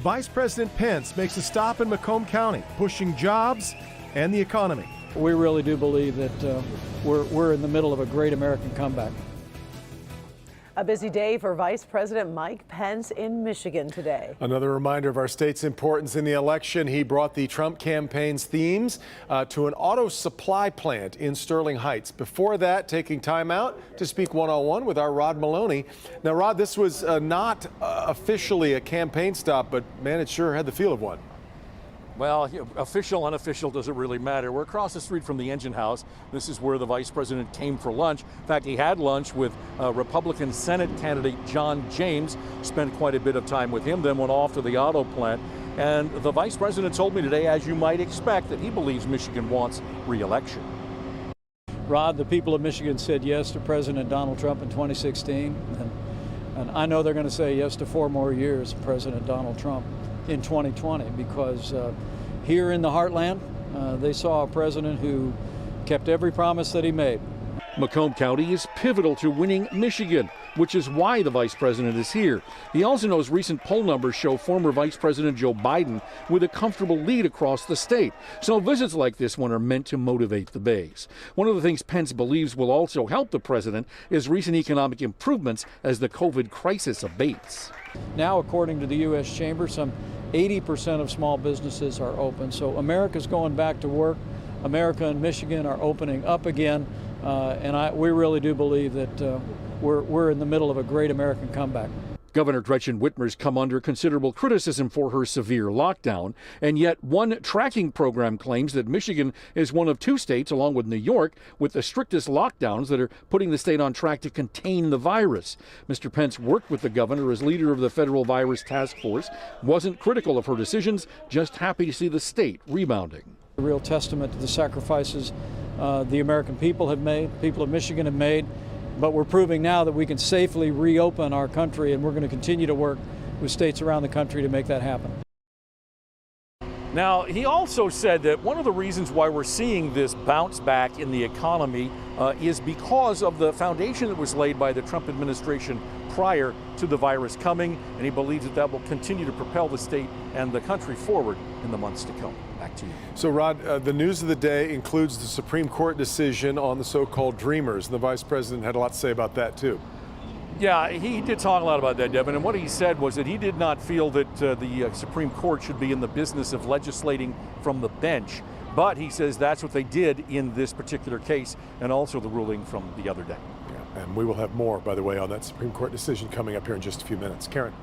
Vice President Pence makes a stop in Macomb County, pushing jobs and the economy. We really do believe that we're in the middle of a great American comeback. A busy day for Vice President Mike Pence in Michigan today. Another reminder of our state's importance in the election. He brought the Trump campaign's themes to an auto supply plant in Sterling Heights. Before that, taking time out to speak one-on-one with our Rod Maloney. Now, Rod, this was not officially a campaign stop, but man, it sure had the feel of one. Well, official, unofficial, doesn't really matter. We're across the street from the engine house. This is where the vice president came for lunch. In fact, he had lunch with Republican Senate candidate John James, spent quite a bit of time with him, then went off to the auto plant. And the vice president told me today, as you might expect, that he believes Michigan wants re-election. Rod, the people of Michigan said yes to President Donald Trump in 2016, and I know they're going to say yes to 4 more years of President Donald Trump in 2020, because here in the heartland, they saw a president who kept every promise that he made. Macomb County is pivotal to winning Michigan, which is why the vice president is here. He also knows recent poll numbers show former Vice President Joe Biden with a comfortable lead across the state. So visits like this one are meant to motivate the base. One of the things Pence believes will also help the president is recent economic improvements as the COVID crisis abates. Now, according to the U.S. Chamber, some 80% of small businesses are open. So America's going back to work. America and Michigan are opening up again. We really do believe that we're in the middle of a great American comeback. Governor Gretchen Whitmer's come under considerable criticism for her severe lockdown, and yet one tracking program claims that Michigan is one of 2 states, along with New York, with the strictest lockdowns that are putting the state on track to contain the virus. Mr. Pence worked with the governor as leader of the federal virus task force, wasn't critical of her decisions, just happy to see the state rebounding. A real testament to the sacrifices the American people have made, people of Michigan have made. But we're proving now that we can safely reopen our country, and we're going to continue to work with states around the country to make that happen. Now, he also said that one of the reasons why we're seeing this bounce back in the economy is because of the foundation that was laid by the Trump administration prior to the virus coming, and he believes that that will continue to propel the state and the country forward in the months to come. Back to you. So, Rod, the news of the day includes the Supreme Court decision on the so-called Dreamers, and the vice president had a lot to say about that, too. Yeah, he did talk a lot about that, Devin, and what he said was that he did not feel that the Supreme Court should be in the business of legislating from the bench, but he says that's what they did in this particular case, and also the ruling from the other day. Yeah, and we will have more, by the way, on that Supreme Court decision coming up here in just a few minutes. Karen.